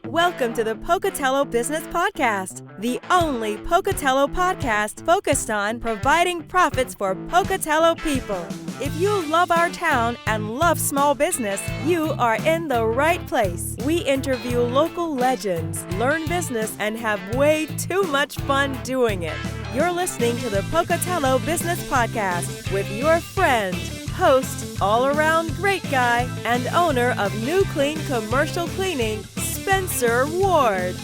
Welcome to the Pocatello Business Podcast, the only Pocatello podcast focused on providing profits for Pocatello people. If you love our town and love small business, you are in the right place. We interview local legends, learn business, and have way too much fun doing it. You're listening to the Pocatello Business Podcast with your friend, host, all-around great guy, and owner of Nucleane Commercial Cleaning, Spencer Ward.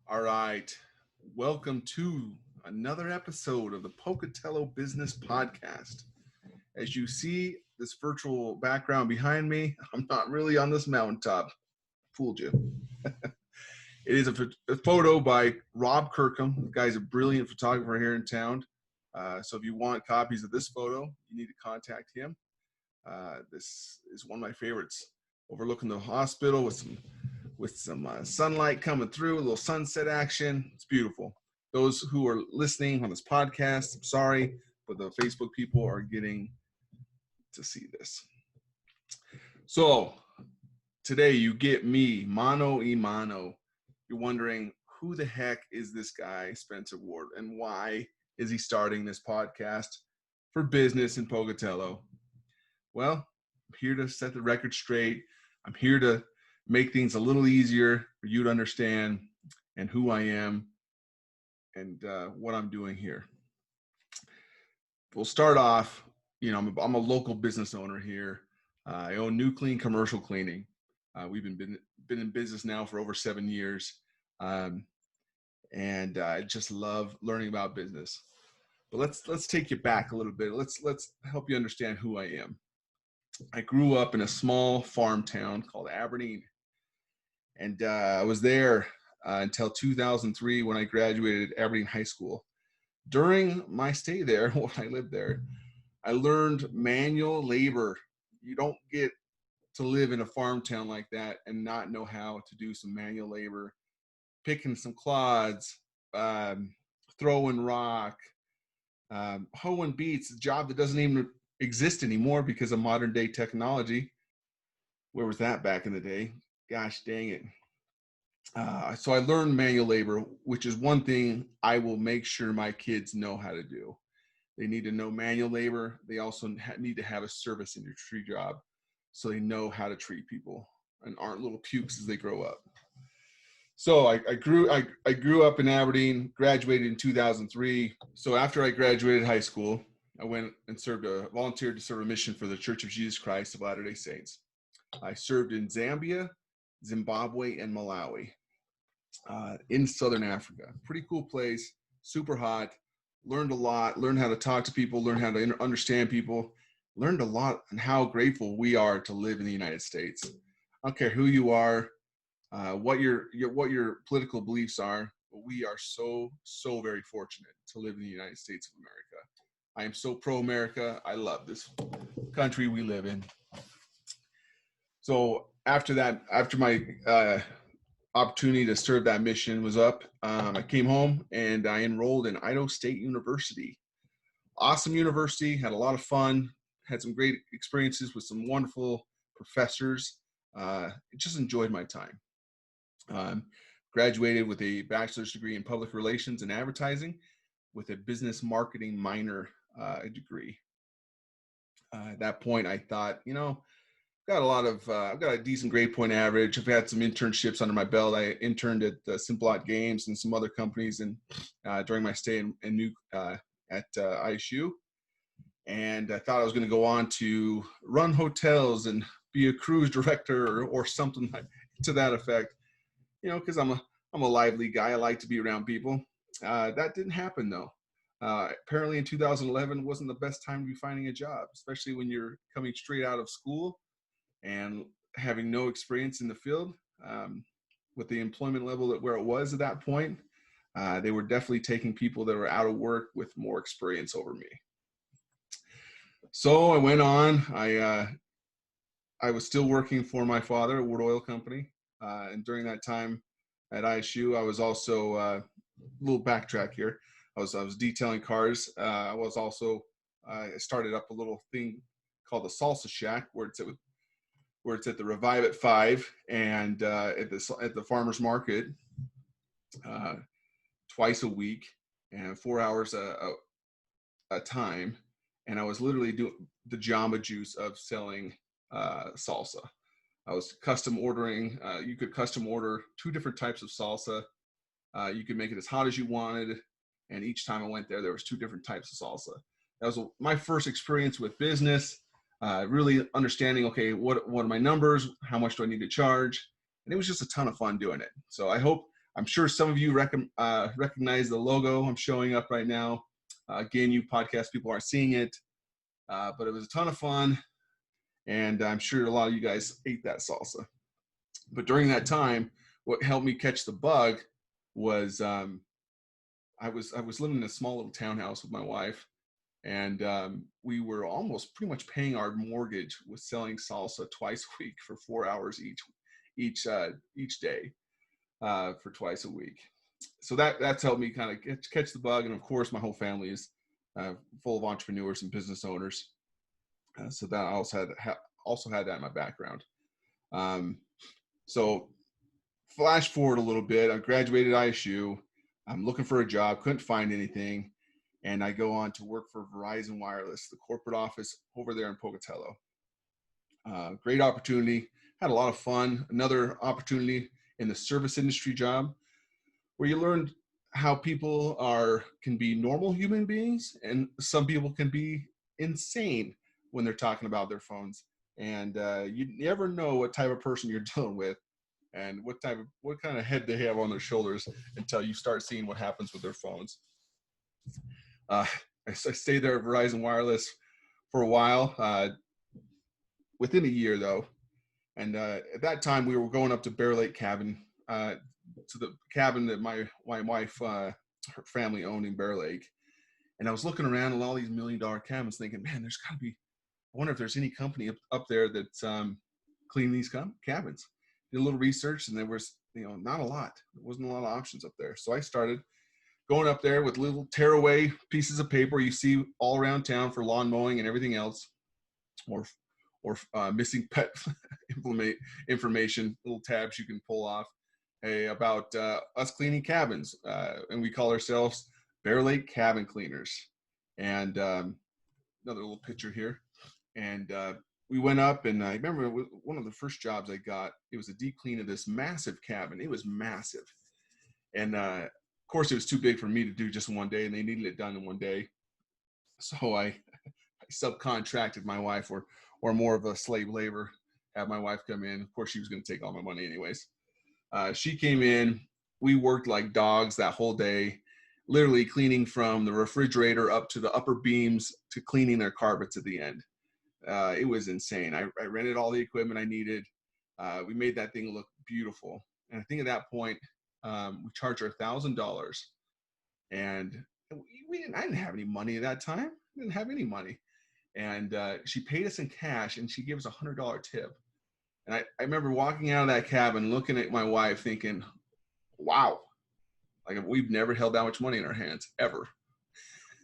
All right. Welcome to another episode of the Pocatello Business Podcast. As you see this virtual background behind me, I'm not really on this mountaintop. Fooled you. It is a photo by Rob Kirkham. The guy's a brilliant photographer here in town. So if you want copies of this photo, you need to contact him. This is one of my favorites. Overlooking the hospital with some sunlight coming through, a little sunset action. It's beautiful. Those who are listening on this podcast, I'm sorry, but the Facebook people are getting to see this. So today you get me, mano y mano. You're wondering, who the heck is this guy, Spencer Ward, and why is he starting this podcast for business in Pocatello? Well, I'm here to set the record straight. I'm here to make things a little easier for you to understand and who I am and what I'm doing here. We'll start off, I'm a local business owner here. I own Nucleane Commercial Cleaning. We've been in business now for over 7 years. And I just love learning about business. But let's take you back a little bit. Let's help you understand who I am. I grew up in a small farm town called Aberdeen, and I was there until 2003 when I graduated Aberdeen High School. During my stay there, when I lived there, I learned manual labor. You don't get to live in a farm town like that and not know how to do some manual labor, picking some clods, throwing rock, hoeing beets, a job that doesn't even exist anymore because of modern day technology. Where was that back in the day? Gosh dang it. So I learned manual labor, which is one thing I will make sure my kids know how to do. They need to know manual labor. They also need to have a service industry job so they know how to treat people and aren't little pukes as they grow up. So I grew up in Aberdeen, graduated in 2003. So after I graduated high school, I went and volunteered to serve a mission for the Church of Jesus Christ of Latter-day Saints. I served in Zambia, Zimbabwe, and Malawi in Southern Africa. Pretty cool place, super hot. Learned a lot, learned how to talk to people, learned how to understand people, learned a lot on how grateful we are to live in the United States. I don't care who you are, what your political beliefs are, but we are so very fortunate to live in the United States of America. I am so pro-America. I love this country we live in. So after my opportunity to serve that mission was up, I came home and I enrolled in Idaho State University. Awesome university, had a lot of fun, had some great experiences with some wonderful professors. Just enjoyed my time. Graduated with a bachelor's degree in public relations and advertising with a business marketing minor degree. At that point, I thought, I've got a decent grade point average. I've had some internships under my belt. I interned at Simplot Games and some other companies during my stay at ISU. And I thought I was going to go on to run hotels and be a cruise director or something to that effect, because I'm a lively guy. I like to be around people. That didn't happen though. Apparently in 2011 wasn't the best time to be finding a job, especially when you're coming straight out of school and having no experience in the field. With the employment level where it was at that point, they were definitely taking people that were out of work with more experience over me. So I went on. I was still working for my father at Wood Oil Company. And during that time at ISU, I was also, a little backtrack here. I was detailing cars. I was also, I started up a little thing called the Salsa Shack, where it's at the Revive at 5 and at the farmers market twice a week and 4 hours a time. And I was literally doing the Jamba Juice of selling salsa. I was custom ordering. You could custom order 2 different types of salsa. You could make it as hot as you wanted. And each time I went there was 2 different types of salsa. That was my first experience with business, really understanding, okay, what are my numbers? How much do I need to charge? And it was just a ton of fun doing it. So I'm sure some of you recognize the logo I'm showing up right now. Again, you podcast people aren't seeing it, but it was a ton of fun. And I'm sure a lot of you guys ate that salsa. But during that time, what helped me catch the bug was I was living in a small little townhouse with my wife, and we were almost pretty much paying our mortgage with selling salsa twice a week for 4 hours each day for twice a week. So that's helped me kind of catch the bug. And of course, my whole family is full of entrepreneurs and business owners. So that I also had that in my background. So flash forward a little bit. I graduated ISU. I'm looking for a job, couldn't find anything. And I go on to work for Verizon Wireless, the corporate office over there in Pocatello. Great opportunity, had a lot of fun. Another opportunity in the service industry job where you learn how people can be normal human beings, and some people can be insane when they're talking about their phones. And you never know what type of person you're dealing with and what kind of head they have on their shoulders until you start seeing what happens with their phones. I stayed there at Verizon Wireless for a while, within a year though. And at that time we were going up to Bear Lake Cabin, to the cabin that my wife, her family owned in Bear Lake. And I was looking around at all these $1 million cabins thinking, man, there's gotta be, I wonder if there's any company up there that's cleaning these cabins. Did a little research, and there was, not a lot. There wasn't a lot of options up there. So I started going up there with little tearaway pieces of paper you see all around town for lawn mowing and everything else, or missing pet information, little tabs you can pull off. Hey, about us cleaning cabins, and we call ourselves Bear Lake Cabin Cleaners. And another little picture here. And we went up, and I remember one of the first jobs I got, it was a deep clean of this massive cabin. It was massive. And of course, it was too big for me to do just in one day, and they needed it done in one day. So I subcontracted my wife, or more of a slave labor, have my wife come in. Of course, she was going to take all my money anyways. She came in. We worked like dogs that whole day, literally cleaning from the refrigerator up to the upper beams to cleaning their carpets at the end. It was insane. I rented all the equipment I needed. We made that thing look beautiful. And I think at that point, we charged her $1,000. And I didn't have any money at that time. I didn't have any money. And she paid us in cash, and she gave us $100 tip. And I remember walking out of that cabin, looking at my wife thinking, wow, like we've never held that much money in our hands ever.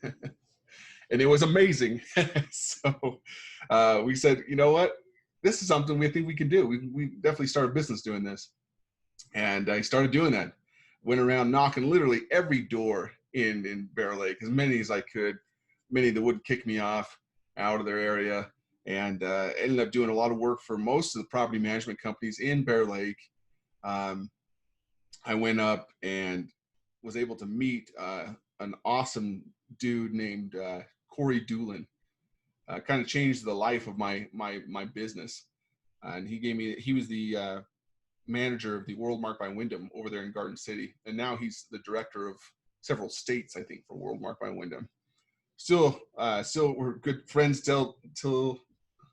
And it was amazing. So we said, you know what? This is something we think we can do. We definitely started a business doing this. And I started doing that. Went around knocking literally every door in Bear Lake, as many as I could, many that wouldn't kick me off out of their area. And ended up doing a lot of work for most of the property management companies in Bear Lake. I went up and was able to meet an awesome dude named Corey Doolin. Kind of changed the life of my business. And he was the manager of the World Mark by Wyndham over there in Garden City. And now he's the director of several states, I think, for World Mark by Wyndham. Still we're good friends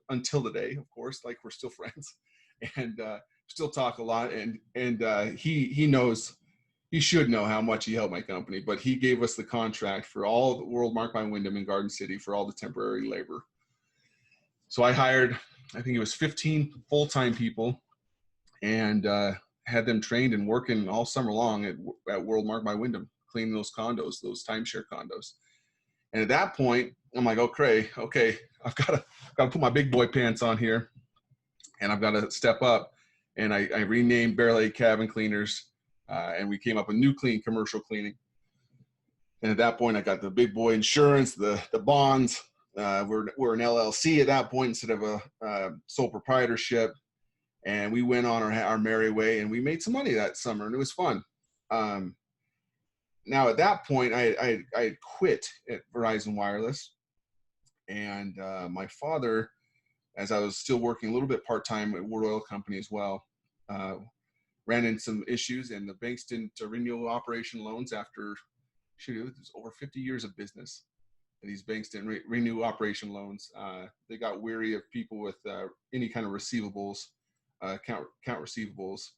until the day, of course, like we're still friends, and still talk a lot. And he knows, he should know how much he helped my company, but he gave us the contract for all the World Mark by Wyndham in Garden City for all the temporary labor. So I hired, I think it was 15 full-time people, and had them trained and working all summer long at World Mark by Wyndham, cleaning those condos, those timeshare condos. And at that point, I'm like, okay, I've got to put my big boy pants on here, and I've got to step up. And I renamed Bear Lake Cabin Cleaners, and we came up with Nucleane Commercial Cleaning. And at that point, I got the big boy insurance, the bonds. We're an LLC at that point instead of a sole proprietorship. And we went on our merry way, and we made some money that summer, and it was fun. Now at that point, I had quit at Verizon Wireless, and my father, as I was still working a little bit part-time at World Oil Company as well, ran into some issues, and the banks didn't renew operation loans after, it was over 50 years of business. And these banks didn't renew operation loans. They got weary of people with any kind of receivables, account receivables,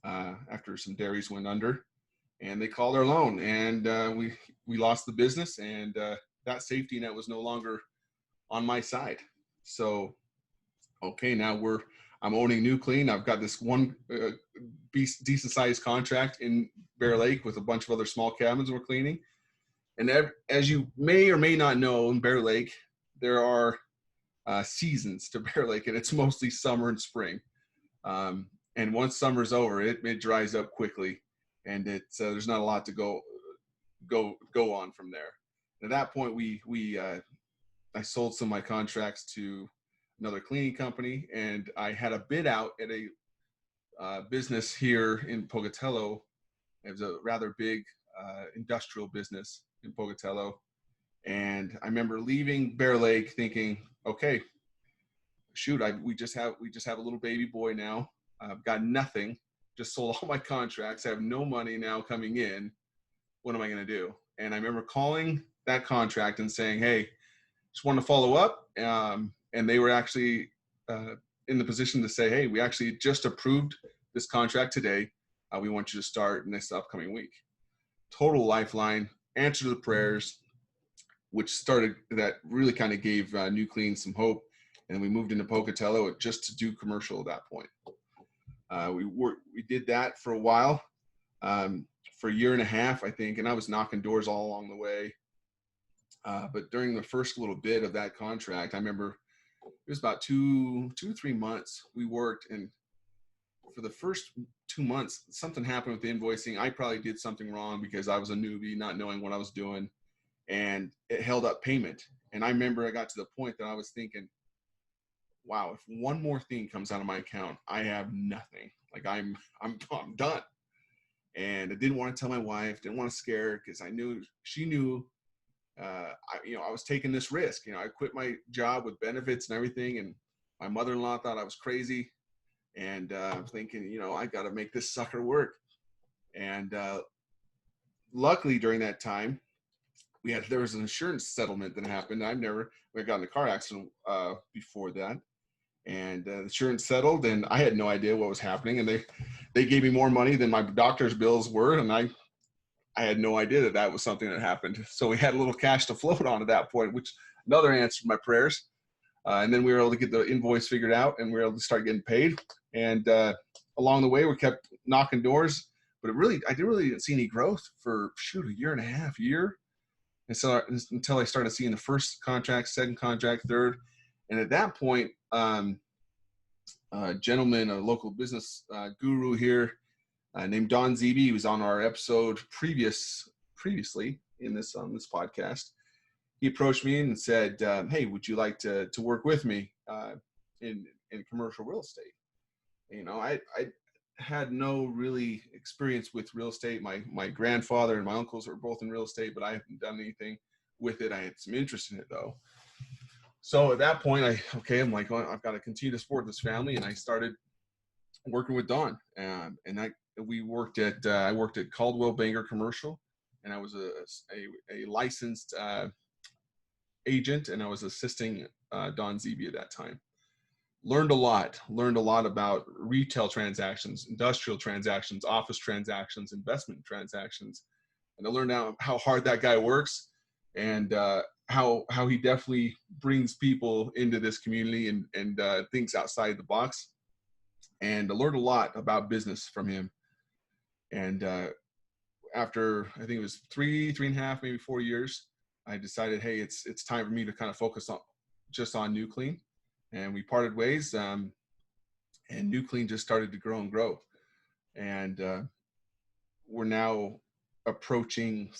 after some dairies went under, and they called our loan, and we lost the business, and that safety net was no longer on my side. So, okay, now I'm owning Nucleane. I've got this one decent sized contract in Bear Lake with a bunch of other small cabins we're cleaning. And as you may or may not know, in Bear Lake, there are seasons to Bear Lake, and it's mostly summer and spring. And once summer's over, it dries up quickly, and there's not a lot to go on from there. And at that point, I sold some of my contracts to another cleaning company, and I had a bid out at a business here in Pocatello. It was a rather big industrial business in Pocatello, and I remember leaving Bear Lake thinking, okay, shoot, we just have a little baby boy now. I've got nothing, just sold all my contracts. I have no money now coming in. What am I going to do? And I remember calling that contract and saying, hey, just want to follow up. And they were actually in the position to say, hey, we actually just approved this contract today. We want you to start next upcoming week. Total lifeline, answer to the prayers, which really kind of gave Nucleane some hope. And we moved into Pocatello just to do commercial at that point. We did that for a while, for a year and a half, I think, and I was knocking doors all along the way. But during the first little bit of that contract, I remember it was about 2-3 months we worked, and for the first 2 months, something happened with the invoicing. I probably did something wrong because I was a newbie, not knowing what I was doing, and it held up payment. And I remember I got to the point that I was thinking, wow, if one more thing comes out of my account, I have nothing. Like I'm done. And I didn't want to tell my wife, didn't want to scare her, because she knew I was taking this risk. I quit my job with benefits and everything, and my mother-in-law thought I was crazy. And I'm thinking, I got to make this sucker work. And luckily during that time, there was an insurance settlement that happened. We got in a car accident before that, and the insurance settled, and I had no idea what was happening. And they gave me more money than my doctor's bills were, and I had no idea that was something that happened. So we had a little cash to float on at that point, which another answered my prayers. And then we were able to get the invoice figured out, and we were able to start getting paid. And along the way, we kept knocking doors, but I didn't see any growth for a year and a half, and so until I started seeing the first contract, second contract, third. And at that point, a gentleman, a local business guru here named Don Zeeby, he was on our episode previously in this podcast. He approached me and said, hey, would you like to work with me in commercial real estate? I had no really experience with real estate. My grandfather and my uncles were both in real estate, but I haven't done anything with it. I had some interest in it though. So at that point, I'm like, well, I've got to continue to support this family, and I started working with Don. I worked at Caldwell Banker Commercial, and I was a licensed agent, and I was assisting Don Zeeby at that time. Learned a lot about retail transactions, industrial transactions, office transactions, investment transactions. And I learned how hard that guy works, and how he definitely brings people into this community and thinks outside the box. And I learned a lot about business from him. And after, I think it was 3.5, maybe 4 years, I decided, hey, it's time for me to kind of focus on Nucleane, and we parted ways. And Nucleane just started to grow and grow, and we're now approaching,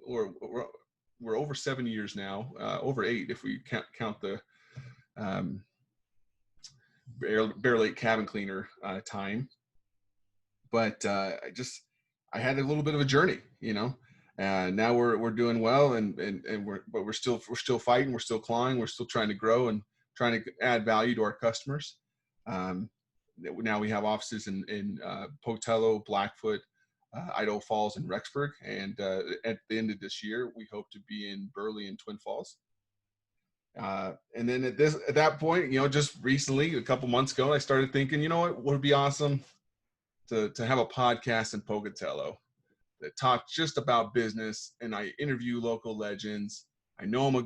we're over 7 years now, over 8 if we count the Bear Lake cabin cleaner time. But I had a little bit of a journey, and now we're doing well, and we're still fighting, we're still clawing, we're still trying to grow and trying to add value to our customers. Now we have offices in Pocatello, Blackfoot, Idaho Falls, and Rexburg, and at the end of this year, we hope to be in Burley and Twin Falls. And then at that point, just recently, a couple months ago, I started thinking, what would be awesome to have a podcast in Pocatello that talk just about business, and I interview local legends. I know I'm a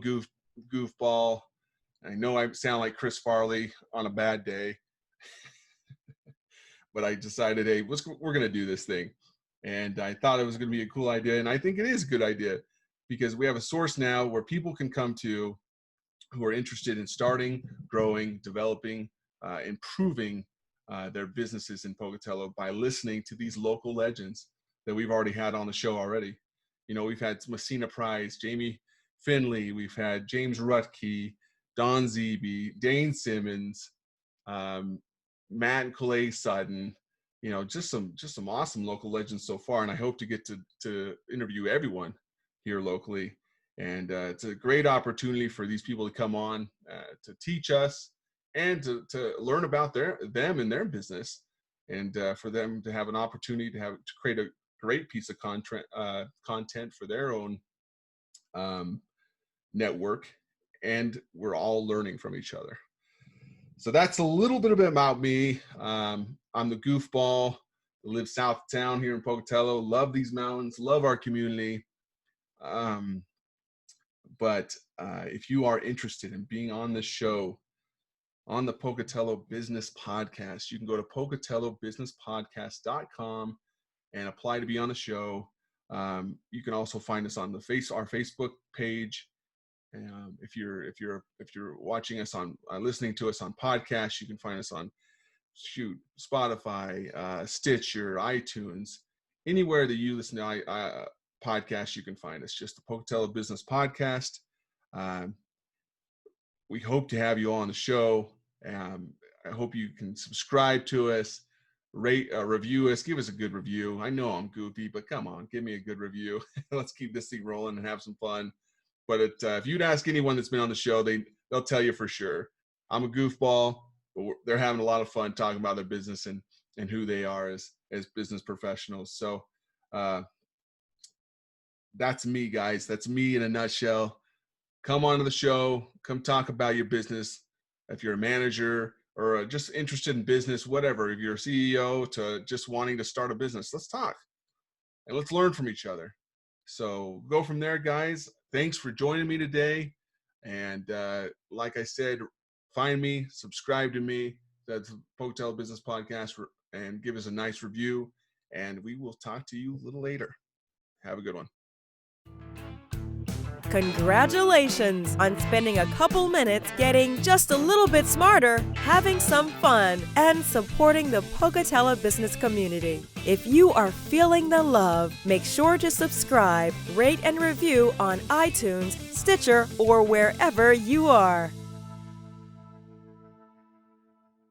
goofball. I know I sound like Chris Farley on a bad day, but I decided, hey, we're going to do this thing. And I thought it was going to be a cool idea. And I think it is a good idea because we have a source now where people can come to who are interested in starting, growing, developing, improving their businesses in Pocatello by listening to these local legends that we've already had on the show already. We've had Messina Price, Jamie Finley, we've had James Rutke, Don Zeeby, Dane Simmons, Matt and Calais Sutton, just some awesome local legends so far. And I hope to get to interview everyone here locally. And it's a great opportunity for these people to come on to teach us and to learn about them and their business, and for them to have an opportunity to create a great piece of content for their own network. And we're all learning from each other. So that's a little bit about me. I'm the goofball that lives south of town here in Pocatello. Love these mountains, love our community. But if you are interested in being on the show, on the Pocatello Business Podcast, you can go to pocatellobusinesspodcast.com and apply to be on the show. You can also find us on our Facebook page. If you're watching us on listening to us on podcasts, you can find us on Spotify, Stitcher, iTunes, anywhere that you listen to podcasts, you can find us. Just the Pocatello Business Podcast. We hope to have you on the show. I hope you can subscribe to us, rate, review us, give us a good review. I know I'm goofy, but come on, give me a good review. Let's keep this thing rolling and have some fun. But if you'd ask anyone that's been on the show, they'll tell you for sure. I'm a goofball, but they're having a lot of fun talking about their business and who they are as business professionals. So that's me, guys. That's me in a nutshell. Come on to the show. Come talk about your business. If you're a manager or just interested in business, whatever, if you're a CEO to just wanting to start a business, let's talk and let's learn from each other. So go from there, guys. Thanks for joining me today. And like I said, find me, subscribe to me. That's the Pocatello Business Podcast, and give us a nice review. And we will talk to you a little later. Have a good one. Congratulations on spending a couple minutes getting just a little bit smarter, having some fun, and supporting the Pocatello business community. If you are feeling the love, make sure to subscribe, rate, and review on iTunes, Stitcher, or wherever you are.